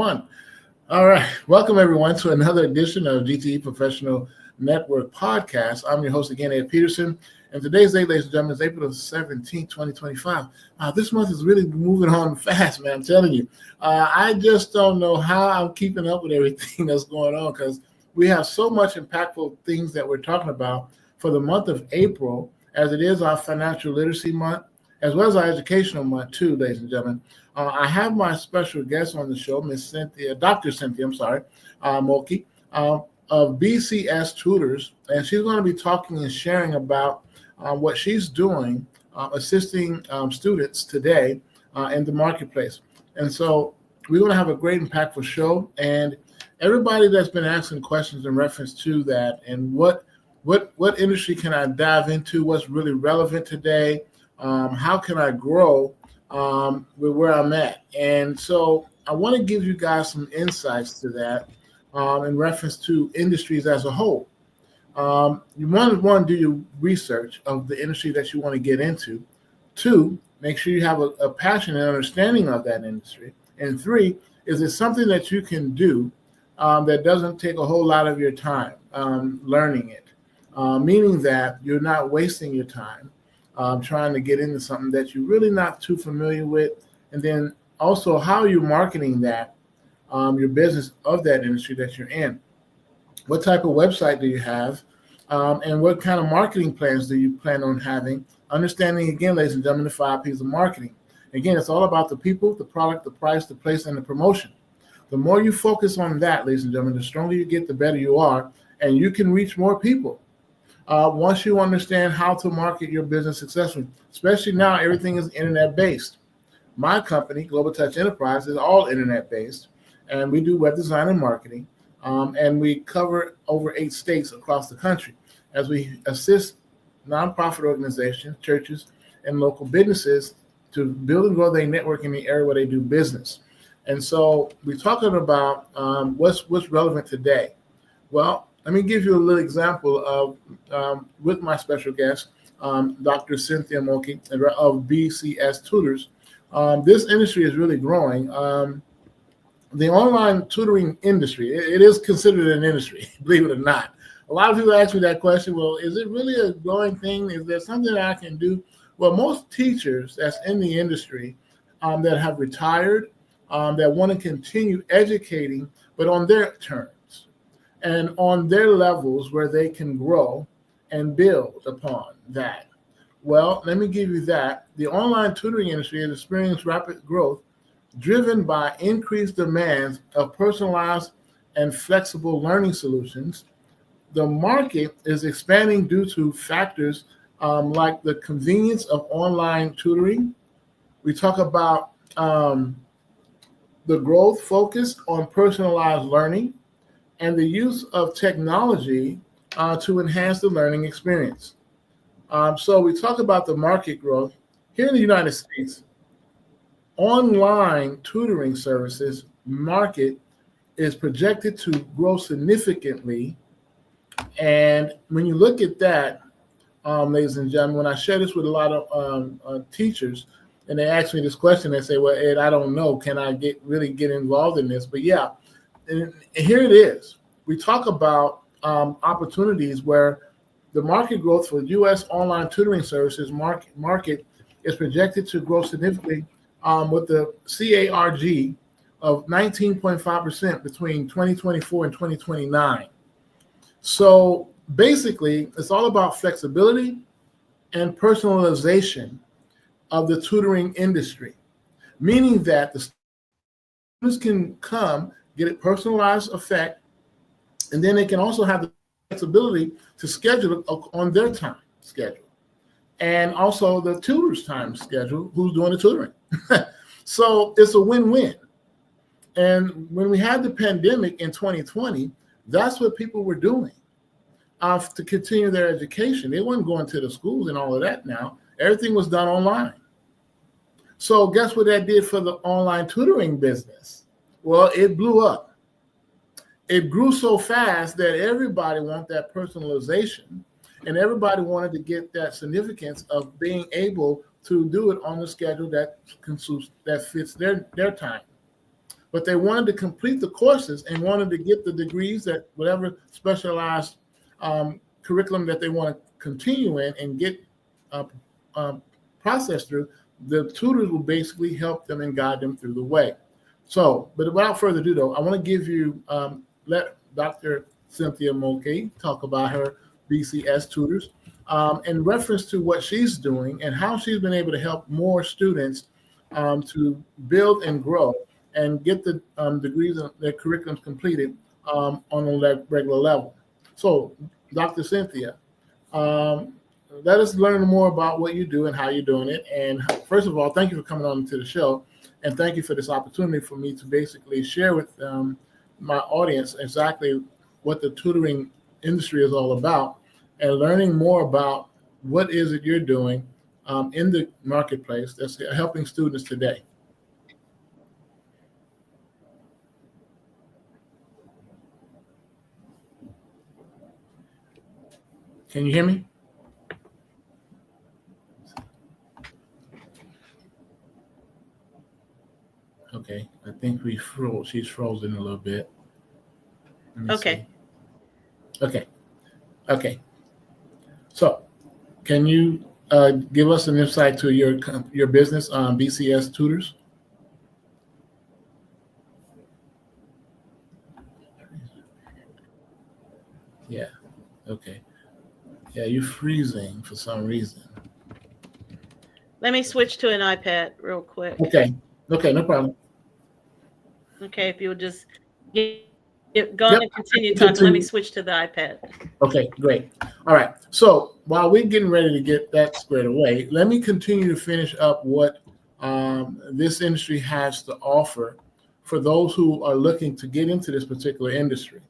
One. All right. Welcome, everyone, to another edition of G.T.E Professional Network Podcast. I'm your host again, Ed Peterson. And today's date, ladies and gentlemen, is April 17th, 2025. This month is really moving on fast, man. I'm telling you. I just don't know how I'm keeping up with everything that's going on because we have so much impactful things that we're talking about for the month of April, as it is our financial literacy month, as well as our educational month, too, ladies and gentlemen. I have my special guest on the show, Dr. Cynthia, Mulkey, of BCS Tutors, and she's going to be talking and sharing about what she's doing, assisting students today in the marketplace. And so we're going to have a great, impactful show, and everybody that's been asking questions in reference to that, and what industry can I dive into, what's really relevant today, how can I grow with where I'm at. And so I want to give you guys some insights to that in reference to industries as a whole. You want to do your research of the industry that you want to get into. 2, make sure you have a passion and understanding of that industry. And 3, is it something that you can do that doesn't take a whole lot of your time learning it, meaning that you're not wasting your time trying to get into something that you're really not too familiar with. And then also how you're marketing that, your business of that industry that you're in. What type of website do you have? And what kind of marketing plans do you plan on having? Understanding, again, ladies and gentlemen, the 5 P's of marketing. Again, it's all about the people, the product, the price, the place, and the promotion. The more you focus on that, ladies and gentlemen, the stronger you get, the better you are, and you can reach more people. Once you understand how to market your business successfully, especially now, everything is internet-based. My company, Global Touch Enterprise, is all internet-based, and we do web design and marketing, and we cover over 8 states across the country as we assist nonprofit organizations, churches, and local businesses to build and grow their network in the area where they do business. And so we're talking about what's relevant today. Well, let me give you a little example of with my special guest, Dr. Cynthia Mulkey of BCS Tutors. This industry is really growing. The online tutoring industry, it is considered an industry, believe it or not. A lot of people ask me that question, well, is it really a growing thing? Is there something that I can do? Well, most teachers that's in the industry that have retired, that want to continue educating, but on their terms and on their levels where they can grow and build upon that. Well, let me give you that. The online tutoring industry has experienced rapid growth driven by increased demands of personalized and flexible learning solutions. The market is expanding due to factors like the convenience of online tutoring. We talk about the growth focused on personalized learning and the use of technology to enhance the learning experience. So we talk about the market growth. Here in the United States, online tutoring services market is projected to grow significantly. And when you look at that, ladies and gentlemen, when I share this with a lot of teachers, and they ask me this question, they say, well, Ed, I don't know. Can I really get involved in this? But yeah, and here it is. We talk about opportunities where the market growth for U.S. online tutoring services market is projected to grow significantly with the CAGR of 19.5% between 2024 and 2029. So basically, it's all about flexibility and personalization of the tutoring industry, meaning that the students can come, get a personalized effect, and then they can also have the flexibility to schedule it on their time schedule, and also the tutor's time schedule, who's doing the tutoring. So it's a win-win. And when we had the pandemic in 2020, that's what people were doing to continue their education. They weren't going to the schools and all of that now. Everything was done online. So guess what that did for the online tutoring business? Well, it blew up. It grew so fast that everybody wanted that personalization, and everybody wanted to get that significance of being able to do it on the schedule that fits their time. but they wanted to complete the courses and wanted to get the degrees that whatever specialized curriculum that they want to continue in and get processed through. The tutors will basically help them and guide them through the way. So, but without further ado, though, I want to give you, let Dr. Cynthia Mulcahy talk about her BCS tutors in reference to what she's doing and how she's been able to help more students to build and grow and get the degrees and their curriculums completed on a regular level. So, Dr. Cynthia, let us learn more about what you do and how you're doing it. And first of all, thank you for coming on to the show. And thank you for this opportunity for me to basically share with my audience exactly what the tutoring industry is all about and learning more about what is it you're doing in the marketplace that's helping students today. Can you hear me? Okay, I think we froze. She's frozen a little bit. Okay. See. Okay. So, can you give us an insight to your business, BCS Tutors? Yeah. Okay. Yeah, you're freezing for some reason. Let me switch to an iPad real quick. Okay, no problem. Okay, if you'll just go on and continue talking. Let me switch to the iPad. Okay, great. All right. So while we're getting ready to get that squared away, let me continue to finish up what this industry has to offer for those who are looking to get into this particular industry.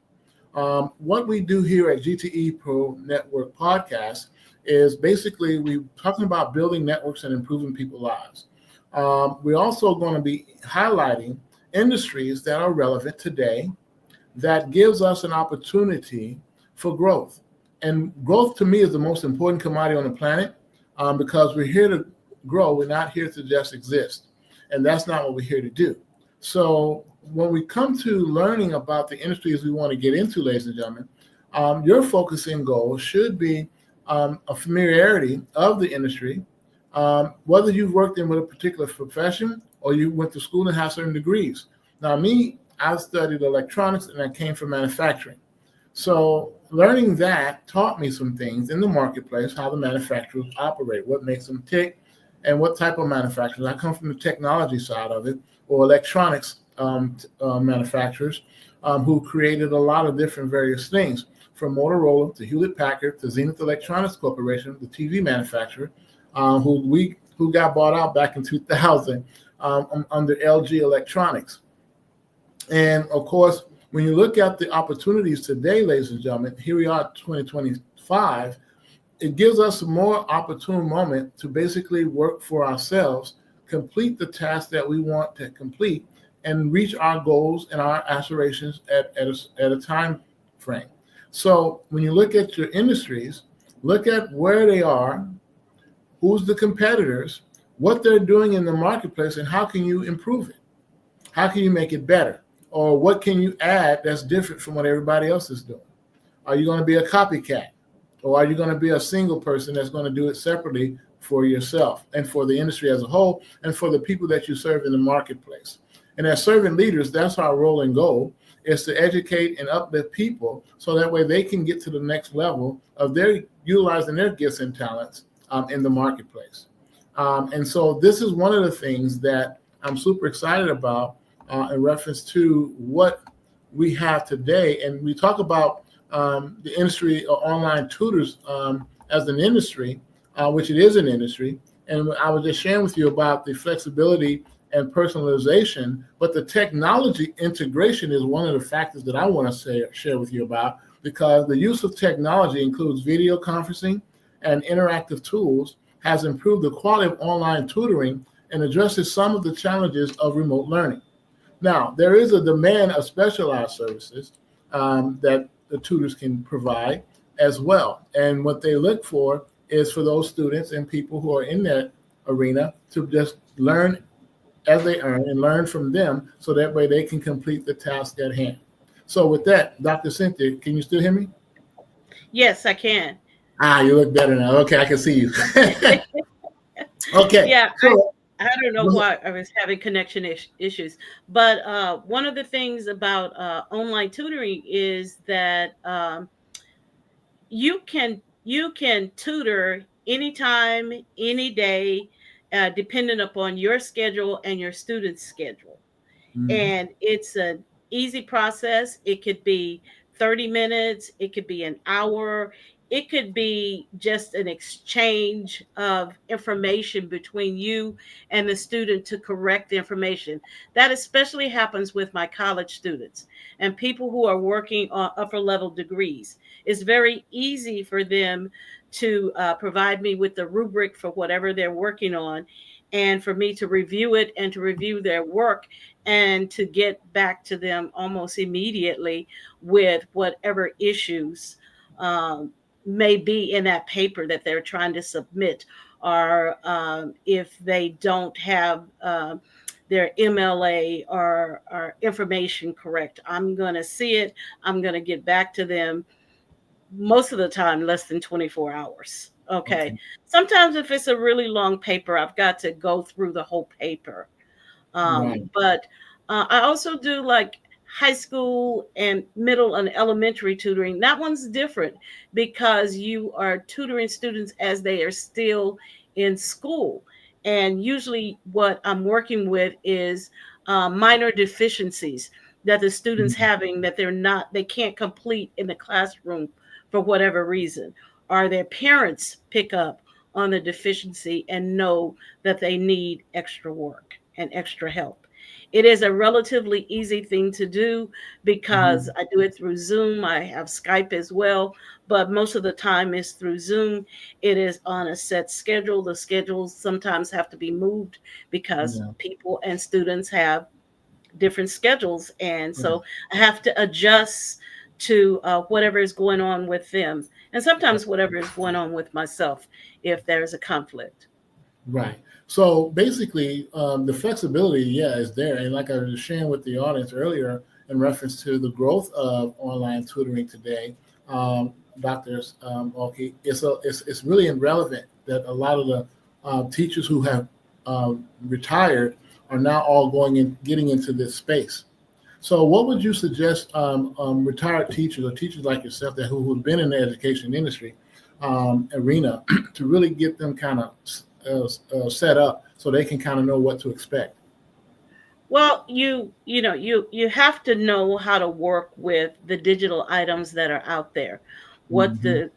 What we do here at G.T.E Pro Network Podcast is basically we're talking about building networks and improving people's lives. We're also going to be highlighting industries that are relevant today that gives us an opportunity for growth. And growth to me is the most important commodity on the planet because we're here to grow. We're not here to just exist. And that's not what we're here to do. So when we come to learning about the industries we want to get into, ladies and gentlemen, your focusing goal should be a familiarity of the industry, whether you've worked in with a particular profession or you went to school and have certain degrees. Now, me, I studied electronics and I came from manufacturing. So learning that taught me some things in the marketplace, how the manufacturers operate, what makes them tick, and what type of manufacturers. I come from the technology side of it, or electronics manufacturers who created a lot of different various things, from Motorola to Hewlett-Packard to Zenith Electronics Corporation, the TV manufacturer, who got bought out back in 2000 under LG Electronics. And of course, when you look at the opportunities today, ladies and gentlemen, here we are, 2025, it gives us a more opportune moment to basically work for ourselves, complete the tasks that we want to complete, and reach our goals and our aspirations at a time frame. So when you look at your industries, look at where they are, who's the competitors, what they're doing in the marketplace, and how can you improve it? How can you make it better? Or what can you add that's different from what everybody else is doing? Are you going to be a copycat? Or are you going to be a single person that's going to do it separately for yourself and for the industry as a whole and for the people that you serve in the marketplace? And as servant leaders, that's our role and goal, is to educate and uplift people so that way they can get to the next level of their utilizing their gifts and talents in the marketplace. And so this is one of the things that I'm super excited about in reference to what we have today. And we talk about the industry of online tutors as an industry, which it is an industry. And I was just sharing with you about the flexibility and personalization, but the technology integration is one of the factors that I want to share with you about, because the use of technology includes video conferencing and interactive tools has improved the quality of online tutoring and addresses some of the challenges of remote learning. Now, there is a demand of specialized services that the tutors can provide as well. And what they look for is for those students and people who are in that arena to just learn as they earn and learn from them, so that way they can complete the task at hand. So with that, Dr. Cynthia, can you still hear me? Yes, I can. You look better now. Okay, I can see you. Okay, Yeah, so I don't know why I was having connection issues, but one of the things about online tutoring is that you can tutor anytime, any day, depending upon your schedule and your student's schedule. mhm, And it's an easy process. It could be 30 minutes, it could be an hour, it could be just an exchange of information between you and the student to correct the information. That especially happens with my college students and people who are working on upper level degrees. It's very easy for them to provide me with the rubric for whatever they're working on, and for me to review it and to review their work and to get back to them almost immediately with whatever issues um, may be in that paper that they're trying to submit, or if they don't have their MLA or information correct. I'm going to see it. I'm going to get back to them most of the time less than 24 hours. Okay. okay, Sometimes if it's a really long paper, I've got to go through the whole paper. right, But I also do like high school and middle and elementary tutoring. That one's different because you are tutoring students as they are still in school. And usually, what I'm working with is minor deficiencies that the students mhm, having that they can't complete in the classroom for whatever reason, or their parents pick up on the deficiency and know that they need extra work and extra help. It is a relatively easy thing to do because mhm, I do it through Zoom. I have Skype as well, but most of the time it's through Zoom. It is on a set schedule. The schedules sometimes have to be moved because yeah, people and students have different schedules. And right, so I have to adjust to whatever is going on with them. And sometimes whatever is going on with myself if there's a conflict. right. So basically, the flexibility, yeah, is there. And like I was sharing with the audience earlier in reference to the growth of online tutoring today, doctors, okay, it's really irrelevant that a lot of the teachers who have retired are now all going in, getting into this space. So, what would you suggest retired teachers or teachers like yourself that who've been in the education industry arena to really get them kind of set up so they can kind of know what to expect? Well, you have to know how to work with the digital items that are out there. What Hmm. the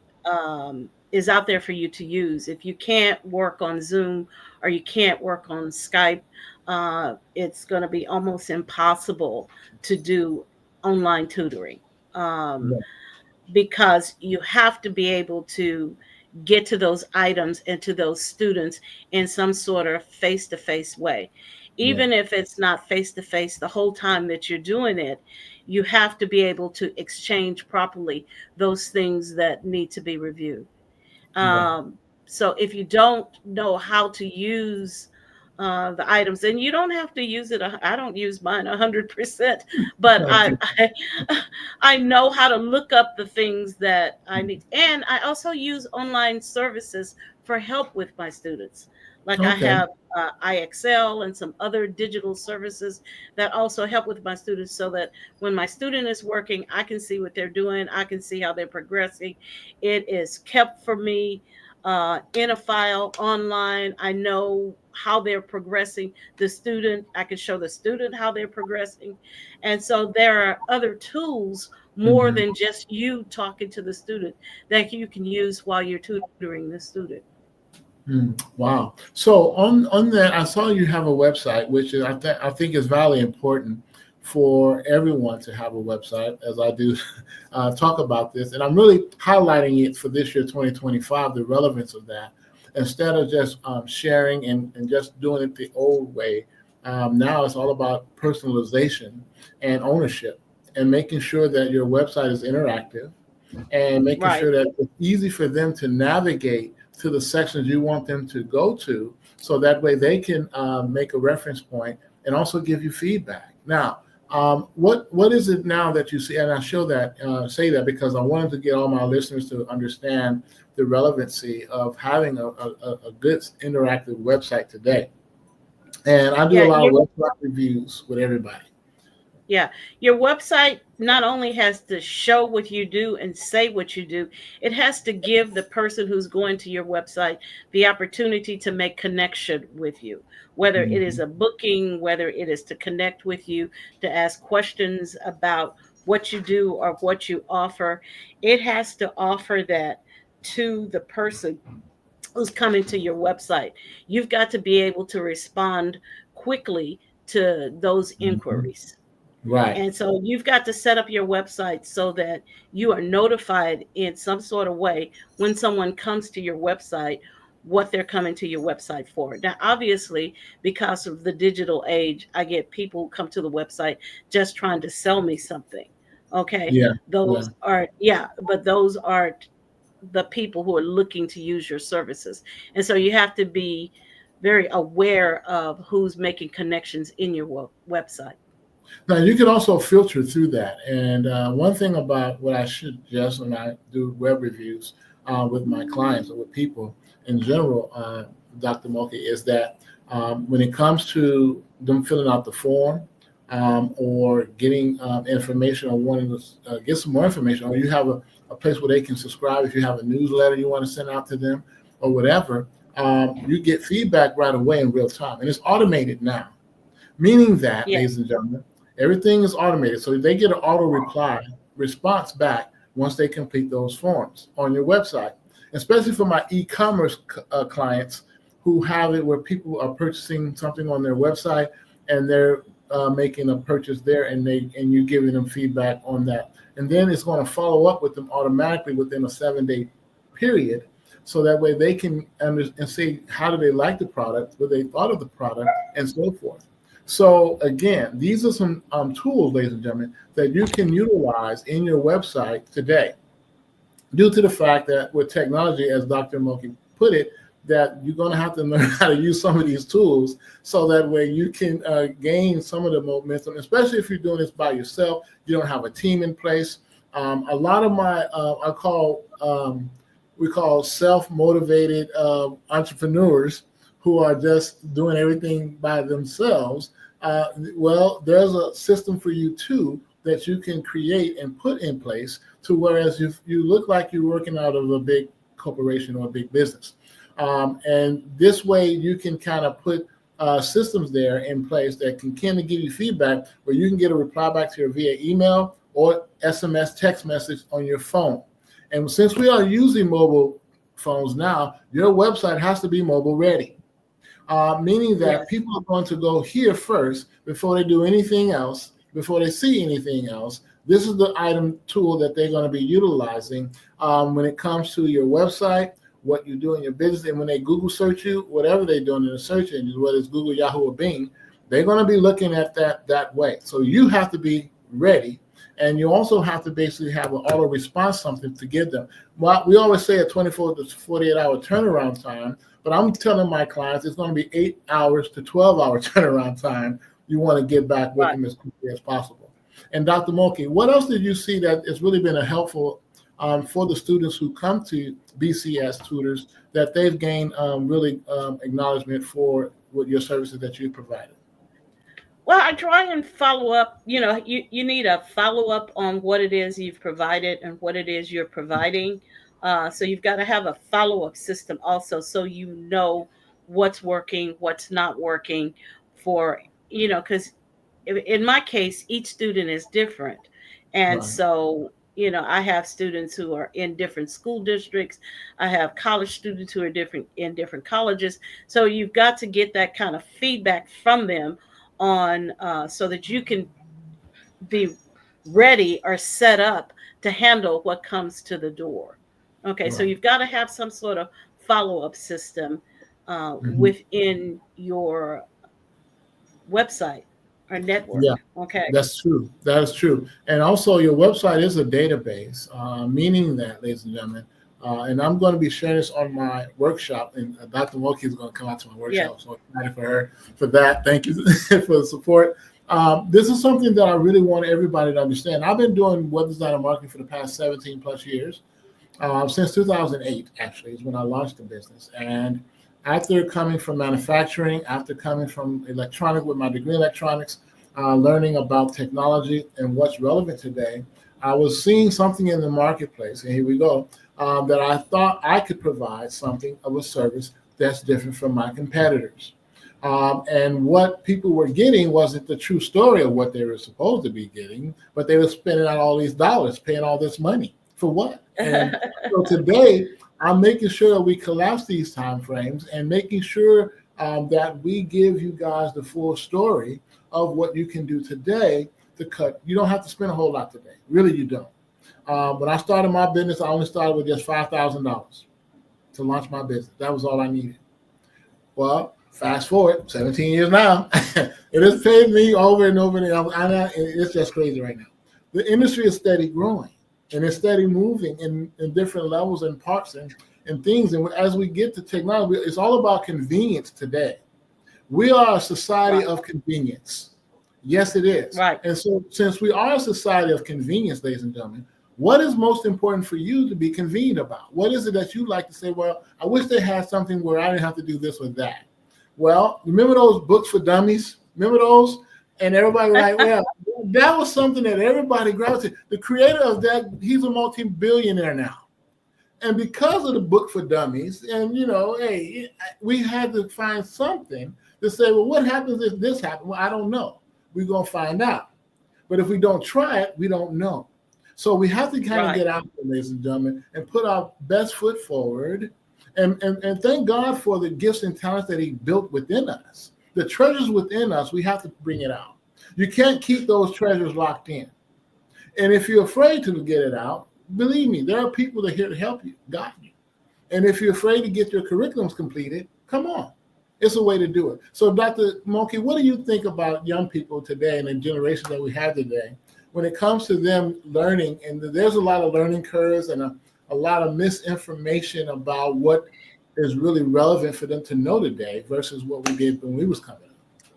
is out there for you to use. If you can't work on Zoom or you can't work on Skype, it's going to be almost impossible to do online tutoring. Um, Yeah, because you have to be able to get to those items and to those students in some sort of face to face way. yeah, Even if it's not face to face the whole time that you're doing it, you have to be able to exchange properly those things that need to be reviewed. right. Um, so if you don't know how to use the items, and you don't have to use it. I don't use mine 100%, but Okay. I know how to look up the things that I need, and I also use online services for help with my students. Like I Okay. have IXL and some other digital services that also help with my students, so that when my student is working, I can see what they're doing. I can see how they're progressing. It is kept for me in a file online. I know how they're progressing. The student, I can show the student how they're progressing. And so there are other tools more Hmm. than just you talking to the student that you can use while you're tutoring the student. Wow. So on that, I saw you have a website, which is I think is vitally important for everyone to have a website, as I do talk about this, and I'm really highlighting it for this year, 2025, the relevance of that. Instead of just sharing and just doing it the old way, now it's all about personalization and ownership, and making sure that your website is interactive and making Right. sure that it's easy for them to navigate to the sections you want them to go to, so that way they can make a reference point and also give you feedback. Now, what is it now that you see? And I show that say that because I wanted to get all my listeners to understand the relevancy of having a good interactive website today. And I do a Yeah, lot of your website reviews with everybody. yeah, your website not only has to show what you do and say what you do, it has to give the person who's going to your website the opportunity to make connection with you, whether it is Mhm. a booking, whether it is to connect with you, to ask questions about what you do or what you offer. It has to offer that to the person who's coming to your website. You've got to be able to respond quickly to those Mhm. inquiries. Right. And so you've got to set up your website so that you are notified in some sort of way when someone comes to your website what they're coming to your website for. Now, obviously, because of the digital age, I get people who come to the website just trying to sell me something. Okay. Yeah. Yeah. Those are, yeah, but those are the people who are looking to use your services. And so you have to be very aware of who's making connections in your website. Now you can also filter through that. And one thing about what I suggest when I do web reviews with my clients or with people in general, Dr. Moki, is that when it comes to them filling out the form or getting information or wanting to get some more information, or you have a place where they can subscribe if you have a newsletter you want to send out to them or whatever, you get feedback right away in real time. And it's automated now. Meaning that, Yeah. ladies and gentlemen, everything is automated. So they get an auto reply response back once they complete those forms on your website. Especially for my e-commerce clients who have it where people are purchasing something on their website and they're making a purchase there, and you're giving them feedback on that. And then it's going to follow up with them automatically within a 7-day period, so that way they can and see how do they like the product, what they thought of the product, and so forth. So again, these are some tools, ladies and gentlemen, that you can utilize in your website today, due to the fact that with technology, as Dr. Moki put it, that you're going to have to learn how to use some of these tools so that way you can gain some of the momentum, especially if you're doing this by yourself. You don't have a team in place. A lot of my, we call self-motivated entrepreneurs who are just doing everything by themselves. Well, there's a system for you too that you can create and put in place to whereas if you look like you're working out of a big corporation or a big business. And this way you can kind of put systems there in place that can kind of give you feedback where you can get a reply back to your via email or SMS text message on your phone. And since we are using mobile phones now, your website has to be mobile ready, meaning that Yes. people are going to go here first before they do anything else, before they see anything else. This is the item tool that they're going to be utilizing when it comes to your website, what you do in your business. And when they Google search you, whatever they're doing in the search engine, whether it's Google, Yahoo, or Bing, they're going to be looking at that way. So you have to be ready. And you also have to basically have an auto response something to give them. Well, we always say a 24 to 48-hour turnaround time, but I'm telling my clients it's going to be 8 hours to 12-hour turnaround time. You want to get back with Right. them as quickly as possible. And Dr. Moki, what else did you see that has really been a helpful for the students who come to BCS tutors that they've gained really acknowledgement for what your services that you provided? Well, I try and follow up. You need a follow up on what it is you've provided and what it is you're providing. So you've got to have a follow up system also, so you know what's working, what's not working for, because in my case, each student is different. And Right. so, I have students who are in different school districts. I have college students who are different in different colleges. So you've got to get that kind of feedback from them on so that you can be ready or set up to handle what comes to the door. Okay, so Right. you've got to have some sort of follow up system Mhm. within your website or network. Yeah. Okay. That's true. That is true. And also, your website is a database, meaning that, ladies and gentlemen, And I'm going to be sharing this on my workshop, and Dr. Moki is going to come out to my Yeah. workshop. So I'm excited for her for that. Thank you for the support. This is something that I really want everybody to understand. I've been doing web design and marketing for the past 17 plus years. Since 2008, actually, is when I launched the business. And after coming from manufacturing, after coming from electronic with my degree in electronics, learning about technology and what's relevant today, I was seeing something in the marketplace, and here we go, that I thought I could provide something of a service that's different from my competitors. And what people were getting wasn't the true story of what they were supposed to be getting, but they were spending out all these dollars, paying all this money for what? And so today, I'm making sure that we collapse these time frames and making sure that we give you guys the full story of what you can do today to cut. You don't have to spend a whole lot today. Really, you don't. When I started my business, I only started with just $5,000 to launch my business. That was all I needed. Well, fast forward 17 years now, it has paid me over and over and over. It's just crazy right now. The industry is steady growing and it's steady moving in different levels and parts and things. And as we get to technology, it's all about convenience today. We are a society Right. of convenience. Yes, it is. Right. And so, since we are a society of convenience, ladies and gentlemen, what is most important for you to be convenient about? What is it that you like to say, well, I wish they had something where I didn't have to do this or that? Well, remember those books for dummies? Remember those? And everybody was like, well, that was something that everybody gravitated. The creator of that, he's a multi-billionaire now. And because of the book for dummies, and hey, we had to find something to say, well, what happens if this happens? Well, I don't know. We're going to find out. But if we don't try it, we don't know. So we have to kind of Right. get out there, ladies and gentlemen, and put our best foot forward. And thank God for the gifts and talents that he built within us. The treasures within us, we have to bring it out. You can't keep those treasures locked in. And if you're afraid to get it out, believe me, there are people that are here to help you, guide you. And if you're afraid to get your curriculums completed, come on. It's a way to do it. So, Dr. Monkey, what do you think about young people today and the generation that we have today when it comes to them learning? And there's a lot of learning curves and a lot of misinformation about what is really relevant for them to know today versus what we did when we was coming up.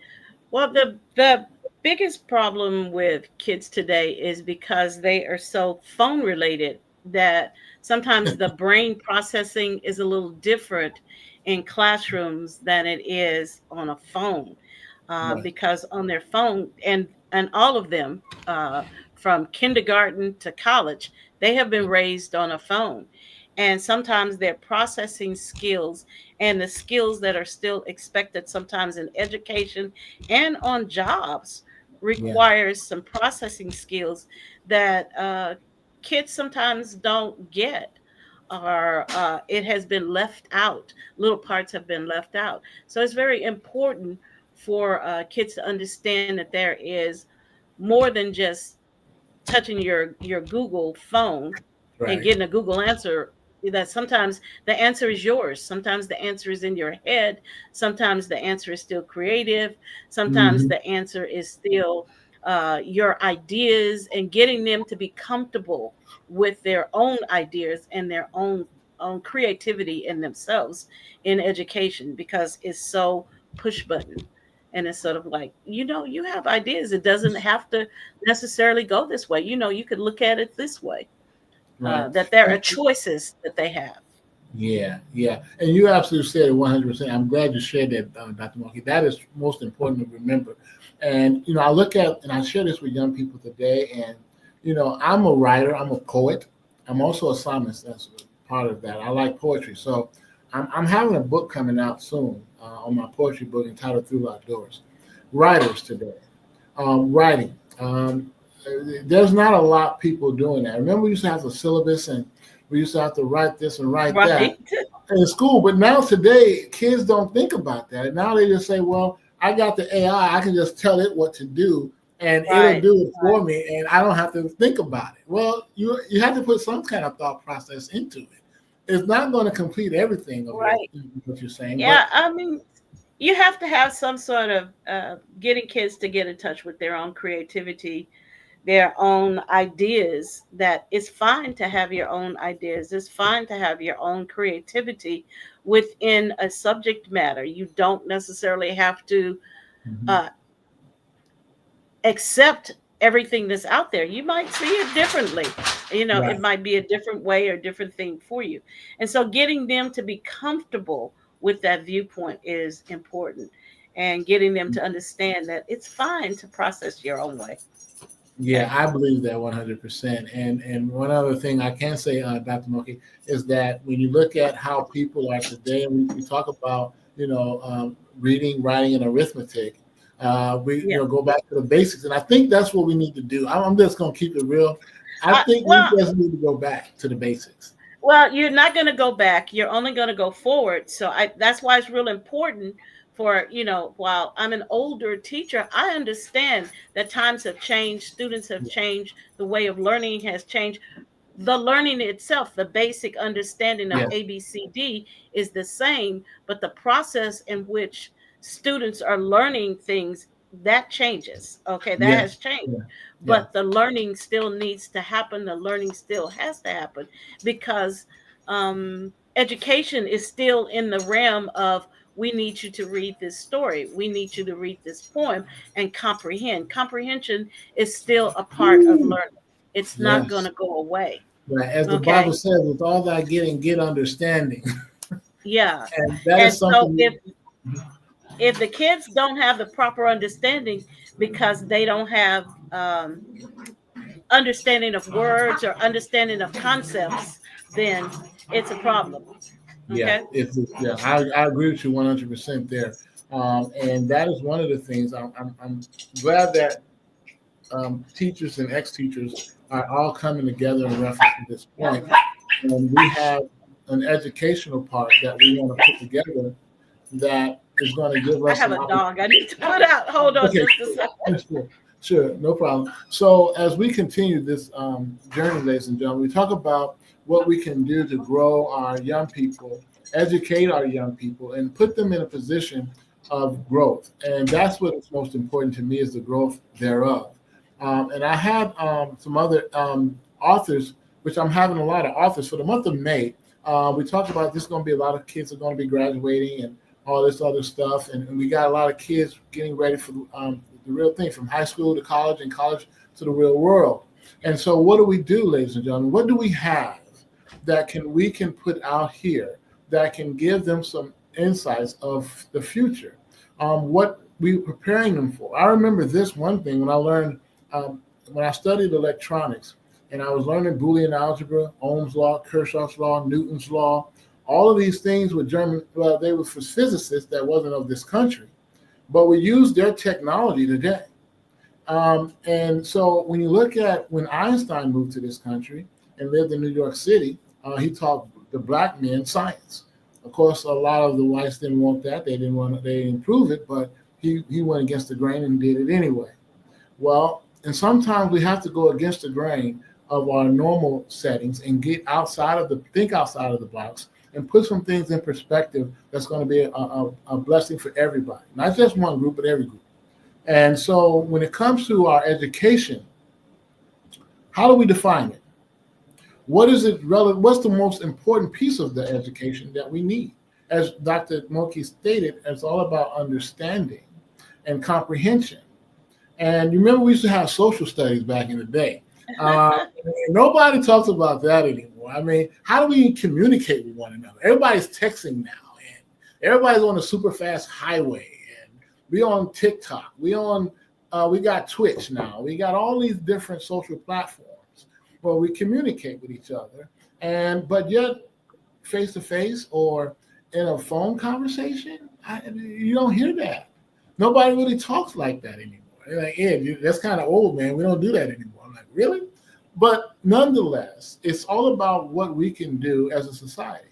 Well, the biggest problem with kids today is because they are so phone related that sometimes the brain processing is a little different in classrooms than it is on a phone. Right. Because on their phone, and all of them, from kindergarten to college, they have been raised on a phone, and sometimes their processing skills and the skills that are still expected sometimes in education and on jobs Yeah. requires some processing skills that kids sometimes don't get, or it has been left out. Little parts have been left out. So it's very important for kids to understand that there is more than just touching your Google phone and Right. getting a Google answer. That sometimes the answer is yours. Sometimes the answer is in your head. Sometimes the answer is still creative. Sometimes Hmm. the answer is still your ideas, and getting them to be comfortable with their own ideas and their own creativity in themselves in education, because it's so push button. And it's sort of like, you have ideas. It doesn't have to necessarily go this way. You could look at it this way, Right. that there are choices that they have. Yeah, yeah. And you absolutely said it 100%. I'm glad you shared that, Dr. Monkey. That is most important to remember. And, I look at, and I share this with young people today, and, I'm a writer, I'm a poet. I'm also a psalmist. That's part of that. I like poetry. So I'm having a book coming out soon on my poetry book entitled Through Locked Doors. Writers today, writing. There's not a lot people doing that. Remember, we used to have the syllabus and we used to have to write this and write that Right. in school. But now today, kids don't think about that. Now they just say, well, I got the AI. I can just tell it what to do and it'll Right. do it for me. And I don't have to think about it. Well, you have to put some kind of thought process into it. It's not going to complete everything of Right. what you're saying, but Yeah. I mean, you have to have some sort of getting kids to get in touch with their own creativity, their own ideas, that it's fine to have your own ideas. It's fine to have your own creativity within a subject matter. You don't necessarily have to Mhm. uh, accept everything that's out there. You might see it differently. It Right. might be a different way or different thing for you. And so getting them to be comfortable with that viewpoint is important, and getting them to understand that it's fine to process your own way. Yeah, Okay. I believe that 100%. And one other thing I can say, Dr. Moki, is that when you look at how people are today, and we talk about, reading, writing, and arithmetic, we Yeah. go back to the basics, and I think that's what we need to do. I'm just going to keep it real. I think we Well, just need to go back to the basics. you're not going to go back. You're only going to go forward. So that's why it's real important for, while I'm an older teacher, I understand that times have changed, students have Yeah. changed, the way of learning has changed. The learning itself, the basic understanding of Yes. ABCD is the same, but the process in which students are learning things, that changes. Okay, that has Yes. changed. Yeah. Yeah. But the learning still needs to happen. The learning still has to happen, because education is still in the realm of, we need you to read this story. We need you to read this poem and comprehend. Comprehension is still a part of Woo! learning. It's not going Yes. to go away. Right. As the Bible Okay. says, with all thy getting, get understanding. Yeah. And that And is so something. if the kids don't have the proper understanding, because they don't have understanding of words or understanding of concepts, then it's a problem. Yeah, Okay. yeah. I agree with you 100% there, and that is one of the things. I'm glad that teachers and ex-teachers are all coming together in reference to this point, and we have an educational part that we want to put together that is going to give I us have some a opportunity. dog I need to put out. Hold on Okay, just a second. sure, sure, no problem. So as we continue this journey, ladies and gentlemen, we talk about what we can do to grow our young people, educate our young people, and put them in a position of growth. And that's what is most important to me, is the growth thereof. And I have some other authors, which I'm having a lot of authors for the month of May. We talked about this, going to be a lot of kids are going to be graduating and all this other stuff. And we got a lot of kids getting ready for the real thing, from high school to college and college to the real world. And so what do we do, ladies and gentlemen? What do we have that we can put out here that can give them some insights of the future? What we preparing them for? I remember this one thing when I learned, when I studied electronics, and I was learning Boolean algebra, Ohm's law, Kirchhoff's law, Newton's law. All of these things were German, well, they were for physicists that wasn't of this country, but we use their technology today. And so when you look at when Einstein moved to this country and lived in New York City, he taught the black men science. Of course, a lot of the whites didn't want that. They didn't prove it, but he went against the grain and did it anyway. Well, and sometimes we have to go against the grain of our normal settings and think outside of the box and put some things in perspective that's going to be a blessing for everybody, not just one group, but every group. And so when it comes to our education, how do we define it? What is it relevant? What's the most important piece of the education that we need? As Dr. Moki stated, it's all about understanding and comprehension. And you remember we used to have social studies back in the day. Nobody talks about that anymore. I mean, how do we communicate with one another? Everybody's texting now, and everybody's on a super fast highway, and we on TikTok, we got Twitch now, we got all these different social platforms where we communicate with each other, but yet face to face or in a phone conversation, you don't hear that. Nobody really talks like that anymore. They're like, yeah, that's kind of old, man. We don't do that anymore. I'm like, really? But nonetheless, it's all about what we can do as a society,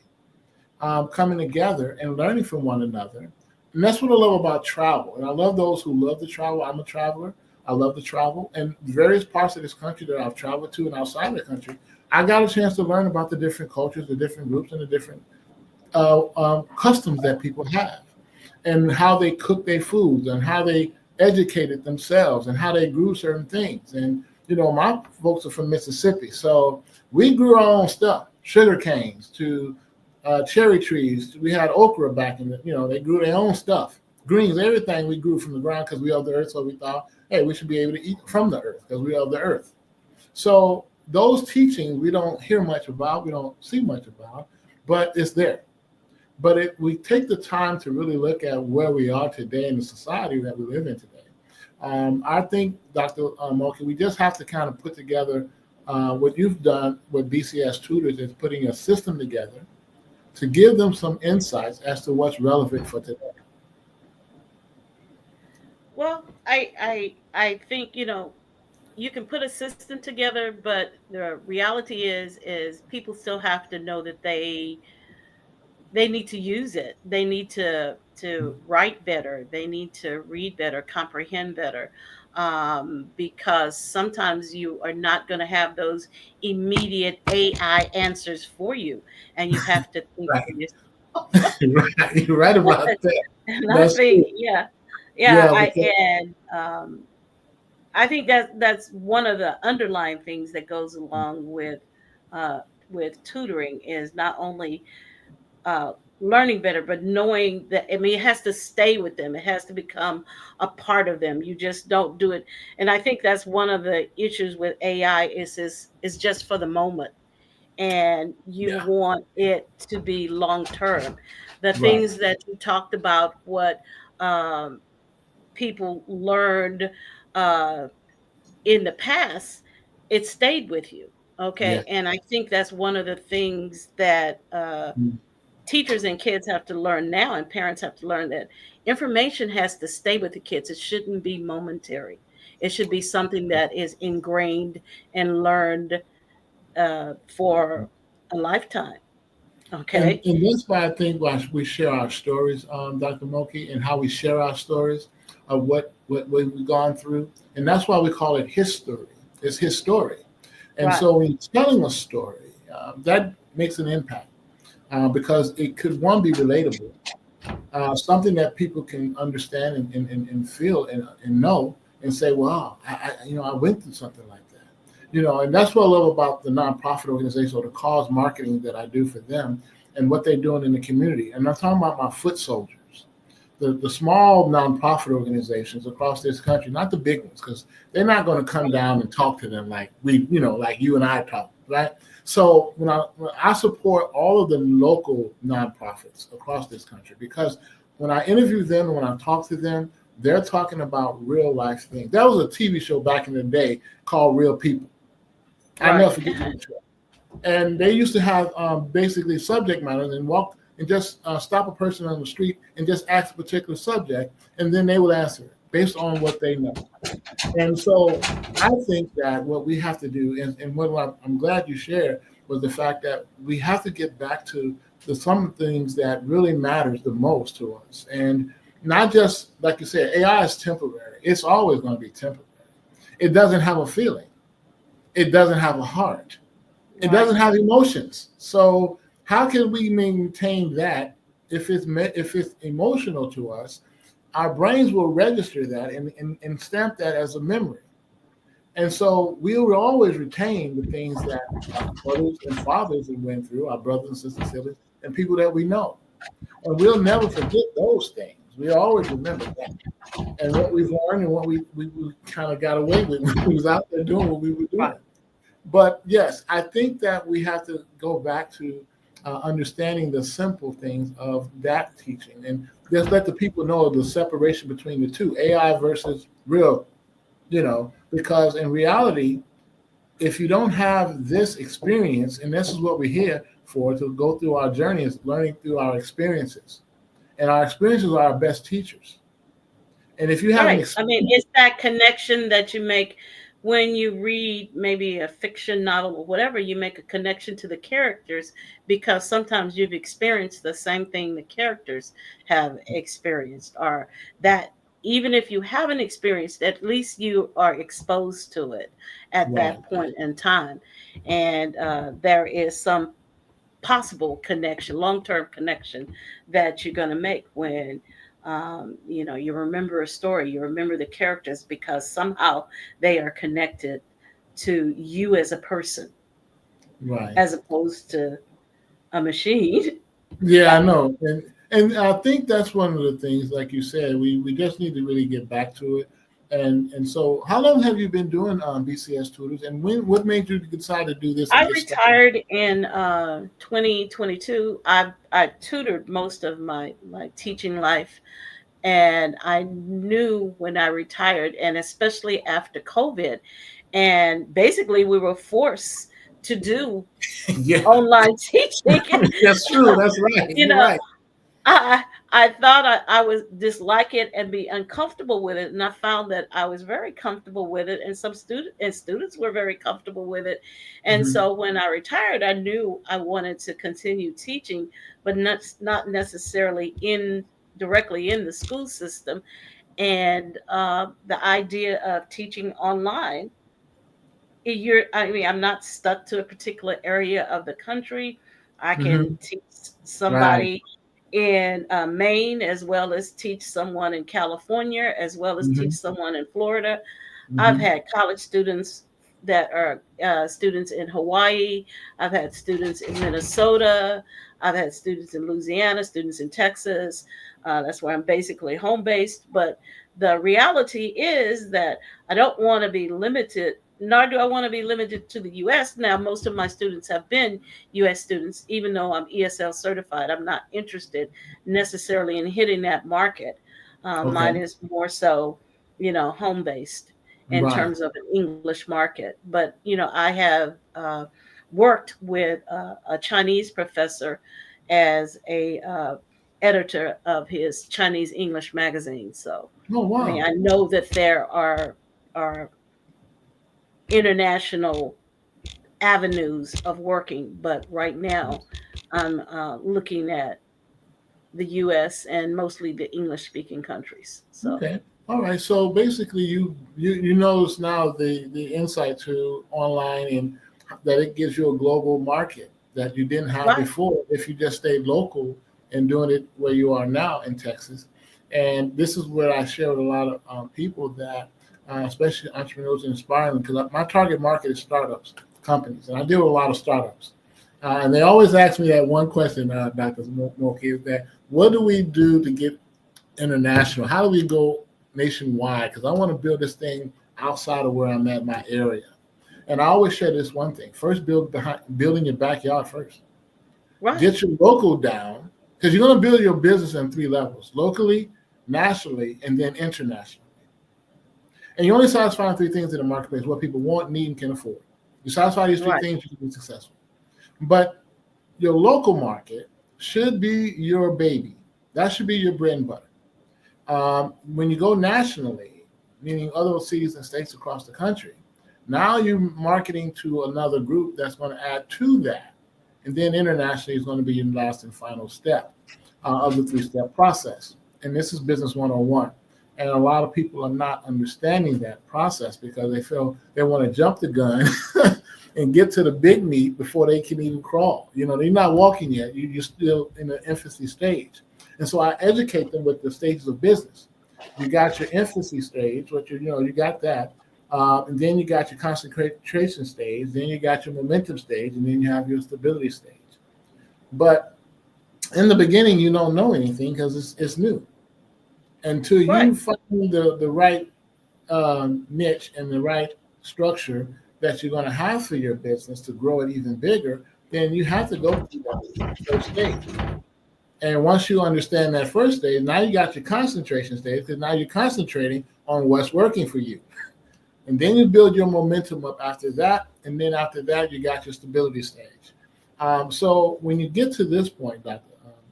coming together and learning from one another. And that's what I love about travel. And I love those who love to travel. I'm a traveler. I love to travel. And various parts of this country that I've traveled to and outside of the country, I got a chance to learn about the different cultures, the different groups, and the different customs that people have, and how they cook their foods, and how they educated themselves, and how they grew certain things, and My folks are from Mississippi, so we grew our own stuff, sugar canes to cherry trees. We had okra back in the, they grew their own stuff, greens, everything we grew from the ground because we are the earth. So we thought, hey, we should be able to eat from the earth because we are the earth. So those teachings we don't hear much about, we don't see much about, but it's there. But we take the time to really look at where we are today in the society that we live in today. I think, Dr. Moki, we just have to kind of put together what you've done with BCS tutors is putting a system together to give them some insights as to what's relevant for today. Well, I think, you can put a system together, but the reality is people still have to know that they need to use it. They need to write better. They need to read better, comprehend better, because sometimes you are not going to have those immediate AI answers for you, and you have to think for Right. yourself. You're right about that. And I That's think, true. yeah, yeah, Yeah, I because and I think that's one of the underlying things that goes along uh, with tutoring is not only uh, learning better, but knowing that, I mean, it has to stay with them. It has to become a part of them. You just don't do it. And I think that's one of the issues with AI is just for the moment. And you yeah, want it to be long term. The right. things that you talked about, what um, people learned uh, in the past, it stayed with you. Yeah. Okay. And I think that's one of the things that Mm. teachers and kids have to learn now, and parents have to learn that information has to stay with the kids. It shouldn't be momentary. It should be something that is ingrained and learned for a lifetime. And Okay. and that's why I think why we share our stories, Dr. Moki, and how we share our stories of what we've gone through, and that's why we call it history. It's his story, and Right. so when you're telling a story, that makes an impact because it could one be relatable, something that people can understand and feel and know and say, wow, I went through something like that. And that's what I love about the nonprofit organization or the cause marketing that I do for them and what they're doing in the community. And I'm talking about my foot soldiers, the small nonprofit organizations across this country, not the big ones, because they're not going to come down and talk to them like like you and I talk, right? So when I support all of the local nonprofits across this country, because when I interview them and when I talk to them, they're talking about real life things. That was a TV show back in the day called Real People. I never Right. forget that show. And they used to have basically subject matters and walk and just stop a person on the street and just ask a particular subject, and then they would answer it based on what they know. And so I think that what we have to do, and what I'm glad you shared, was the fact that we have to get back to some things that really matters the most to us. And not just, like you said, AI is temporary. It's always going to be temporary. It doesn't have a feeling. It doesn't have a heart. It Right. doesn't have emotions. So how can we maintain that if it's emotional to us? Our brains will register that and stamp that as a memory. And so we will always retain the things that our mothers and fathers have went through, our brothers and sisters, siblings, and people that we know. And we'll never forget those things. We always remember that. And what we've learned and what we kind of got away with when we was out there doing what we were Right. doing. But yes, I think that we have to go back to understanding the simple things of that teaching and just let the people know the separation between the two, AI versus real, because in reality, if you don't have this experience, and this is what we're here for, to go through our journeys, learning through our experiences, and our experiences are our best teachers. And if you haven't Right. I mean, experienced, it's that connection that you make when you read maybe a fiction novel or whatever, you make a connection to the characters because sometimes you've experienced the same thing the characters have experienced, or that even if you haven't experienced, at least you are exposed to it at right, that point in time. And there is some possible connection, long-term connection that you're going to make when you remember a story, you remember the characters because somehow they are connected to you as a person Right. as opposed to a machine. Yeah, I know, and I think that's one of the things, like you said, we just need to really get back to it. And so, how long have you been doing BCS tutors, and what made you decide to do this and I get started? retired in 2022. I tutored most of my teaching life, and I knew when I retired, and especially after COVID, and basically we were forced to do Yeah, online teaching. that's true. That's right. you You're know, right. I thought I would dislike it and be uncomfortable with it, and I found that I was very comfortable with it, and students were very comfortable with it, and Hmm. so when I retired, I knew I wanted to continue teaching, but not necessarily in directly in the school system, and the idea of teaching online, I mean, I'm not stuck to a particular area of the country. I can Hmm. teach Right. somebody in Maine, as well as teach someone in California, as well as teach Hmm. someone in Florida. I've Hmm. had college students that are students in Hawaii. I've had students in Minnesota. I've had students in Louisiana, students in Texas. That's where I'm basically home based. But the reality is that I don't want to be limited, nor do I want to be limited to the US. Now, most of my students have been US students, even though I'm ESL certified. I'm not interested necessarily in hitting that market. Mine Okay. is more so, home based in Right. terms of an English market. But I have worked with a Chinese professor as a editor of his Chinese English magazine. So, Oh I mean, wow. I know that there are international avenues of working, but right now I'm looking at the U.S. and mostly the English speaking countries. So, Okay. All right. So basically, you notice now the insight to online, and that it gives you a global market that you didn't have right, before if you just stayed local and doing it where you are now in Texas. And this is where I share with a lot of people that, especially entrepreneurs and inspiring, because my target market is startups, companies, and I deal with a lot of startups. And they always ask me that one question, Dr. Moki, is that what do we do to get international? How do we go nationwide? Because I want to build this thing outside of where I'm at, my area. And I always share this one thing: first, build in your backyard first. right, Get your local down, because you're going to build your business in three levels: locally, nationally, and then internationally. And you only satisfy three things in the marketplace: what people want, need, and can afford. You satisfy these three right, things, you can be successful. But your local market should be your baby. That should be your bread and butter. When you go nationally, meaning other cities and states across the country, now you're marketing to another group that's going to add to that. And then internationally is going to be your last and final step of the three-step process. And this is business 101. And a lot of people are not understanding that process because they feel they want to jump the gun and get to the big meat before they can even crawl. They're not walking yet. You're still in the infancy stage. And so I educate them with the stages of business. You got your infancy stage, which you got that. And then you got your concentration stage, then you got your momentum stage, and then you have your stability stage. But in the beginning, you don't know anything because it's new. Until right, you find the right niche and the right structure that you're going to have for your business to grow it even bigger, then you have to go through that first stage. And once you understand that first stage, now you got your concentration stage because now you're concentrating on what's working for you. And then you build your momentum up after that. And then after that, you got your stability stage. So when you get to this point, Dr.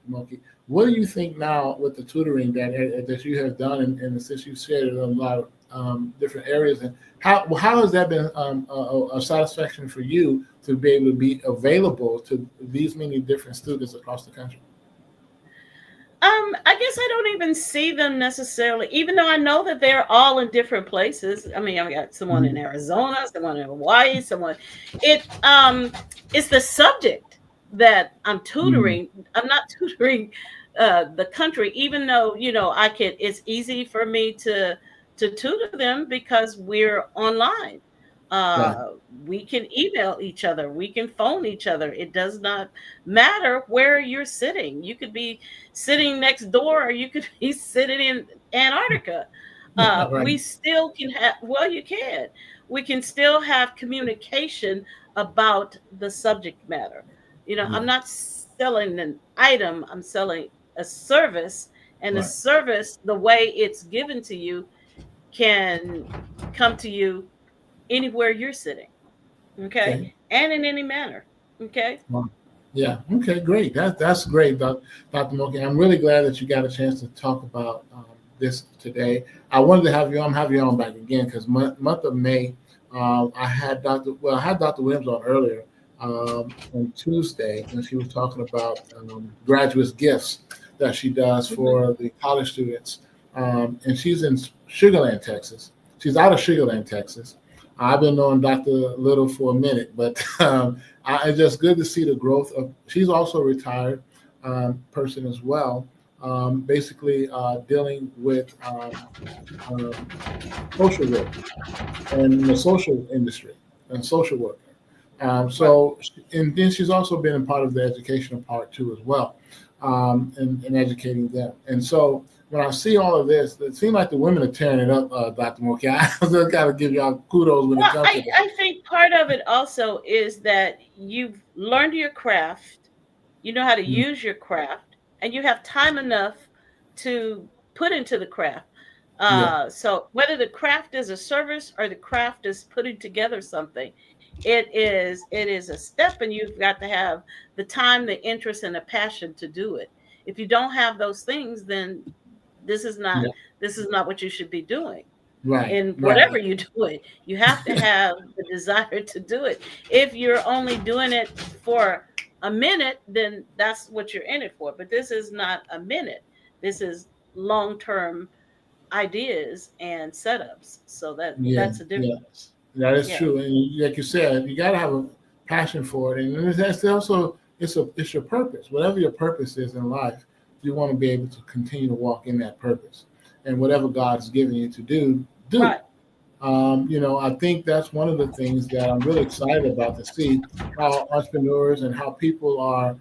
Monkey, what do you think now with the tutoring that you have done, and since you've shared it in a lot of different areas, and how has that been a satisfaction for you to be able to be available to these many different students across the country? I guess I don't even see them necessarily, even though I know that they're all in different places. I mean, I've got someone in Mhm. Arizona, someone in Hawaii, someone. It's the subject that I'm Mhm. tutoring. I'm not tutoring the country, even though I can. It's easy for me to tutor them because we're online. Right. We can email each other, we can phone each other. It does not matter where you're sitting. You could be sitting next door, or you could be sitting in Antarctica. Right. We still can have, well, you can. We can still have communication about the subject matter. I'm Yeah. not selling an item, I'm selling a service. And the Right. service, the way it's given to you, can come to you anywhere you're sitting, okay, Okay. and in any manner, okay. Well, yeah. Okay. Great. That's great, Dr. Moki. I'm really glad that you got a chance to talk about this today. I wanted to have you on, back again because month of May, I had Dr. Williams on earlier on Tuesday when she was talking about graduates gifts that she does Mhm. for the college students, and she's in Sugarland, Texas. She's out of Sugarland, Texas. I've been knowing Dr. Little for a minute, but it's just good to see the growth of. She's also a retired person as well, basically dealing with um, social work and the social industry and social worker. Right. And then she's also been a part of the educational part too as well, and educating them. And so when I see all of this, it seems like the women are tearing it up, Dr. Moki. I just got to give y'all kudos when it Well, comes to I that. think part of it also is that you've learned your craft, you know how to Mm. use your craft, and you have time enough to put into the craft. Yeah, So whether the craft is a service or the craft is putting together something, it is a step, and you've got to have the time, the interest, and the passion to do it. If you don't have those things, then this is not yeah, this is not what you should be doing. right, In whatever right. you do it, you have to have the desire to do it. If you're only doing it for a minute, then that's what you're in it for. But this is not a minute. This is long-term ideas and setups. So Yeah, that's a yeah. difference. That is Yeah. true, and like you said, you got to have a passion for it, and that's also it's your purpose. Whatever your purpose is in life, you want to be able to continue to walk in that purpose, and whatever God has given you to do, do. Right. I think that's one of the things that I'm really excited about to see how entrepreneurs and how people are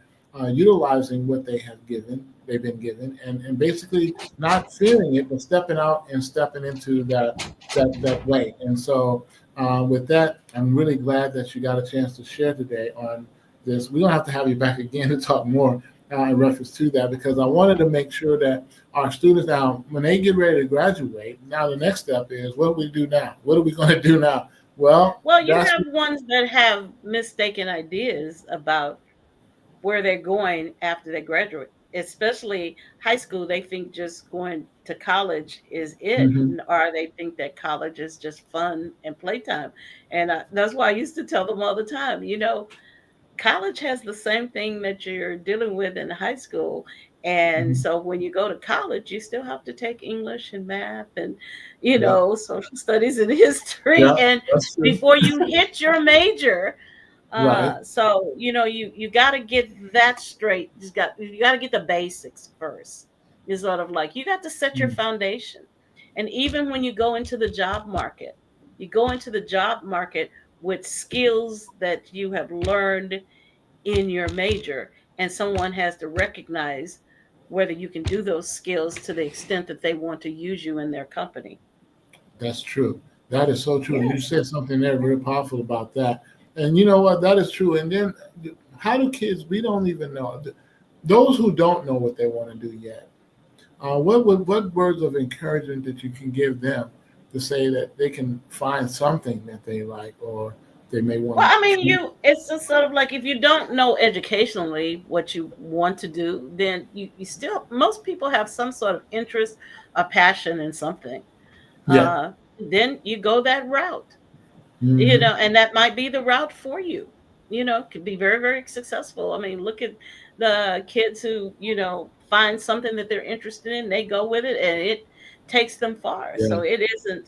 utilizing what they've been given, and basically not fearing it, but stepping out and stepping into that way. And so, with that, I'm really glad that you got a chance to share today on this. We're gonna have to have you back again to talk more in reference to that because I wanted to make sure that our students now, when they get ready to graduate, now the next step is what do we do now? What are we going to do now? Well, Well, you that's have ones that have mistaken ideas about where they're going after they graduate. Especially high school, they think just going to college is it, mhm, or they think that college is just fun and playtime. And that's why I used to tell them all the time, college has the same thing that you're dealing with in high school. And mhm. so when you go to college, you still have to take English and math and, Yeah, social studies and history. yeah, And that's true. before you hit your major, Right. so you got to get that straight. You got to get the basics first. It's sort of like you got to set your Mm. foundation. And even when you go into the job market, you go into the job market with skills that you have learned in your major, and someone has to recognize whether you can do those skills to the extent that they want to use you in their company. That's true. That is so true. And Yeah. you said something there very powerful about that. And you know what? That is true. And then how do kids, we don't even know. Those who don't know what they want to do yet, what words of encouragement that you can give them to say that they can find something that they like or they may Well, want I mean, to. it's just sort of like if you don't know educationally what you want to do, then you still, most people have some sort of interest, a passion in something. Yeah. Then you go that route, Hmm. and that might be the route for you. Could be very, very successful. I mean, look at the kids who, find something that they're interested in, they go with it, and it takes them far. Yeah. So it isn't,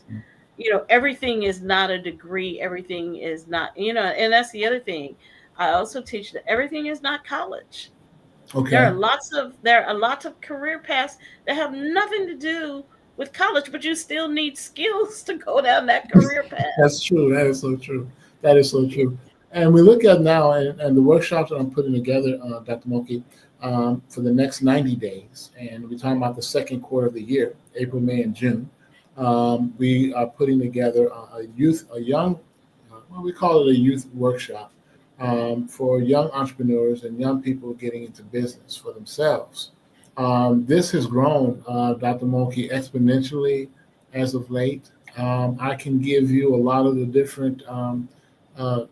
everything is not a degree, everything is not, and that's the other thing. I also teach that everything is not college. There Okay. are lots of career paths that have nothing to do with college, but you still need skills to go down that career path. That's true. That is so true. That is so true. And we look at now, and the workshops that I'm putting together, Dr. Moki, for the next 90 days, and we're talking about the second quarter of the year, April, May, and June. We are putting together a young, well, we call it a youth workshop for young entrepreneurs and young people getting into business for themselves. This has grown, Dr. Moki, exponentially as of late. I can give you a lot of the different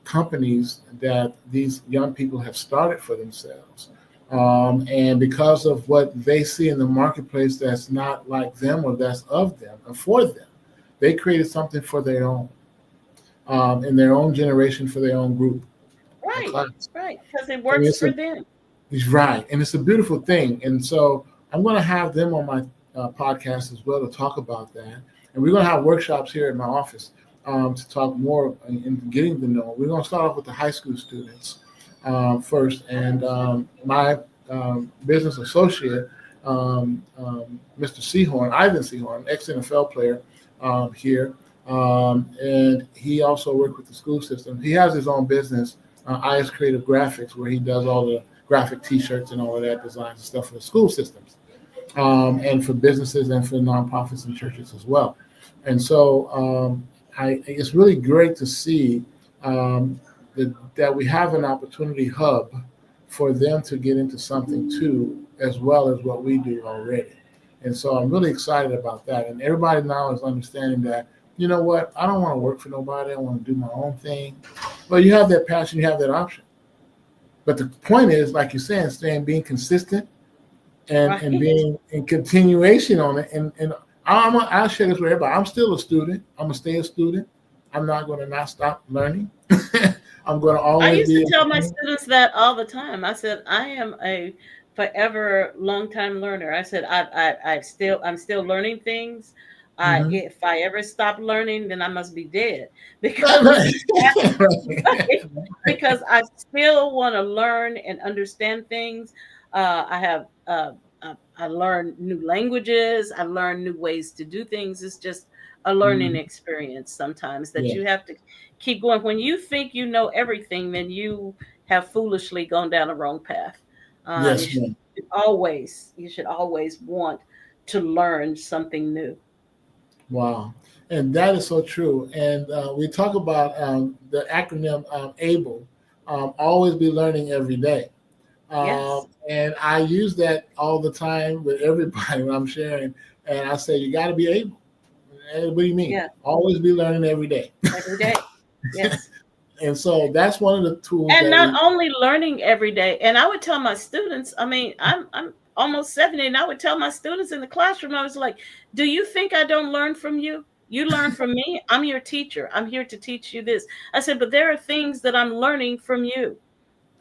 companies that these young people have started for themselves. And because of what they see in the marketplace that's not like them or that's of them or for them, they created something for their own, in their own generation, for their own group or Right, class. right, because it And works for them. it's right. And it's a beautiful thing. And so I'm going to have them on my podcast as well to talk about that. And we're going to have workshops here at my office to talk more and getting to know. We're going to start off with the high school students first. And my business associate, Mr. Seahorn, Ivan Seahorn, ex-NFL player here, and he also worked with the school system. He has his own business, IS Creative Graphics, where he does all the graphic T-shirts and all of that designs and stuff for the school systems, and for businesses and for nonprofits and churches as well. And so it's really great to see that we have an opportunity hub for them to get into something too, as well as what we do already. And so I'm really excited about that. And everybody now is understanding that, you know what, I don't want to work for nobody. I want to do my own thing. Well, you have that passion, you have that option. But the point is, like you're saying, being consistent and Right. being in continuation on it. And I'll share this with everybody. I'm still a student. I'm gonna stay a student. I'm not going to not stop learning. I'm going to I always used be to tell my learning. students that all the time. I said, I am a forever long time learner. I said, I'm still learning things. Mm-hmm. If I ever stop learning, then I must be dead Right, because right. right, because I still want to learn and understand things. I have I learn new languages. I learn new ways to do things. It's just a learning Mhm. experience sometimes that Yeah. you have to keep going. When you think you know everything, then you have foolishly gone down the wrong path. You Yes, should ma'am. you should always want to learn something new. Wow. And that is so true. And we talk about the acronym ABLE, always be learning every day. Yes. And I use that all the time with everybody when I'm sharing. And I say, you got to be able. And what do you mean? Yeah. Always be learning every day. Every day. Yes. And so that's one of the tools And that not we, only learning every day, and I would tell my students, I mean, I'm almost 70, and I would tell my students in the classroom, I was like, do you think I don't learn from you? You learn from me. I'm your teacher. I'm here to teach you this. I said, but there are things that I'm learning from you.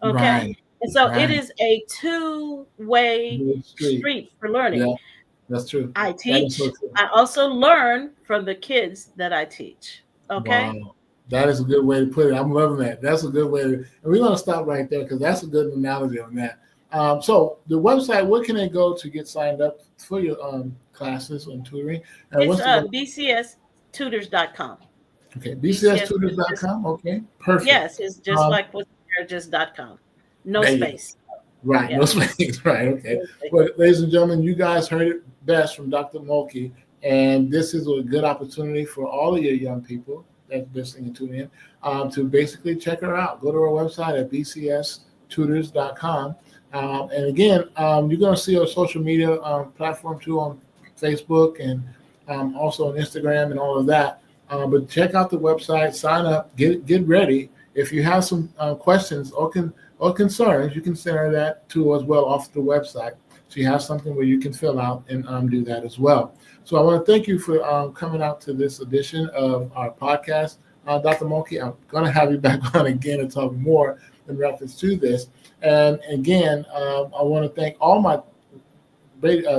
Okay. right, And so it right. is a two-way Good street. street for learning. Yeah, that's true. I That is so teach, true. I also learn from the kids that I teach. Okay. Wow. That is a good way to put it. I'm loving that. That's a good way to, and we're going to stop right there because that's a good analogy on that. So the website, where can they go to get signed up for your classes and tutoring? And It's what's the web? bcstutors.com. Okay, BCS is just, bcstutors.com. Okay, perfect. yes, it's just Um, like what's there, just.com. No there you go. space. Right, no Yeah. space. Right, okay. No space. Well, ladies and gentlemen, you guys heard it best from Dr. Mulkey, and this is a good opportunity for all of your young people that's listening and tuning in to basically check her out. Go to our website at bcstutors.com. And again, you're going to see our social media platform too on Facebook and also on Instagram and all of that. But check out the website, sign up, get ready. If you have some questions or concerns, you can send her that too as well off the website. So you have something where you can fill out and do that as well. So I want to thank you for coming out to this edition of our podcast. Dr. Monkey, I'm going to have you back on again and talk more in reference to this. And again, I want to thank all my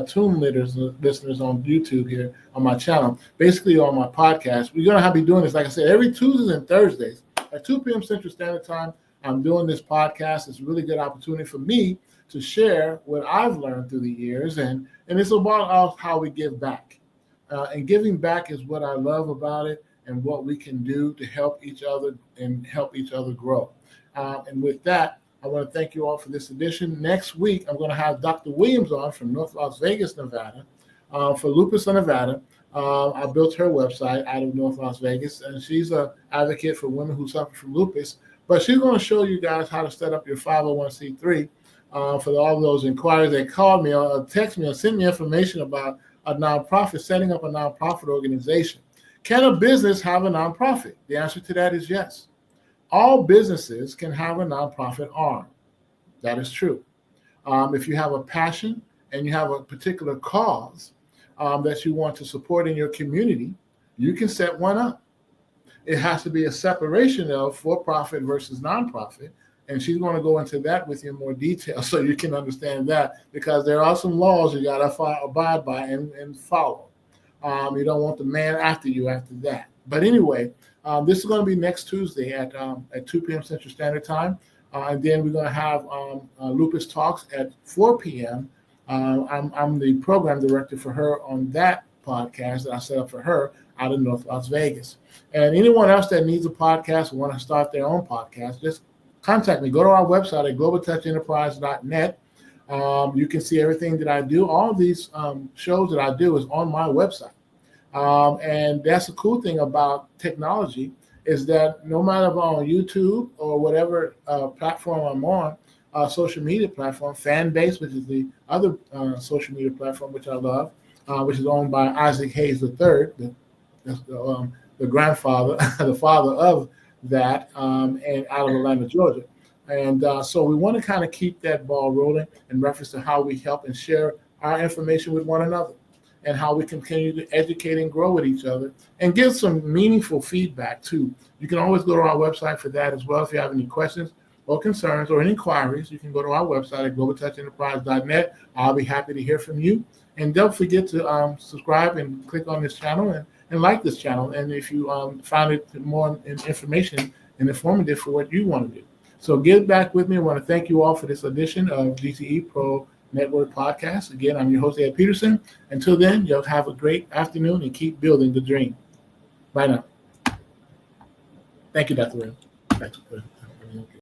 Tune listeners on YouTube here on my channel, basically on my podcast. We're going to be doing this, like I said, every Tuesdays and Thursdays at 2 p.m. Central Standard Time. I'm doing this podcast. It's a really good opportunity for me to share what I've learned through the years, and it's about how we give back. And giving back is what I love about it and what we can do to help each other and help each other grow. And with that, I want to thank you all for this edition. Next week, I'm going to have Dr. Williams on from North Las Vegas, Nevada, for Lupus in Nevada. I built her website out of North Las Vegas, and she's an advocate for women who suffer from lupus. But she's going to show you guys how to set up your 501c3 for all those inquiries. They called me or text me or sent me information about a nonprofit, setting up a nonprofit organization. Can a business have a nonprofit? The answer to that is yes. All businesses can have a nonprofit arm. That is true. If you have a passion and you have a particular cause that you want to support in your community, you can set one up. It has to be a separation of for-profit versus nonprofit, and she's going to go into that with you in more detail so you can understand that, because there are some laws you got to abide by and follow. You don't want the man after you after that. But anyway, this is going to be next Tuesday at 2 p.m. Central Standard Time. And then we're going to have Lupus Talks at 4 p.m. I'm the program director for her on that podcast that I set up for her out of North Las Vegas. And anyone else that needs a podcast or want to start their own podcast, just contact me. Go to our website at globaltouchenterprise.net. You can see everything that I do. All of these shows that I do is on my website. And that's the cool thing about technology is that no matter if I'm on YouTube or whatever platform I'm on, social media platform, Fanbase, which is the other social media platform which I love, which is owned by Isaac Hayes III, the grandfather, the father of that, and out of Atlanta, Georgia. And so we want to kind of keep that ball rolling in reference to how we help and share our information with one another and how we continue to educate and grow with each other and give some meaningful feedback too. You can always go to our website for that as well. If you have any questions or concerns or any inquiries, you can go to our website at globaltouchenterprise.net. I'll be happy to hear from you. And don't forget to subscribe and click on this channel and like this channel. And if you found it more information and informative for what you want to do. So get back with me. I want to thank you all for this edition of G.T.E Pro Network Podcast. Again, I'm your host, Ed Peterson. Until then, you'll have a great afternoon and keep building the dream. Bye now. Thank you, Dr. Williams.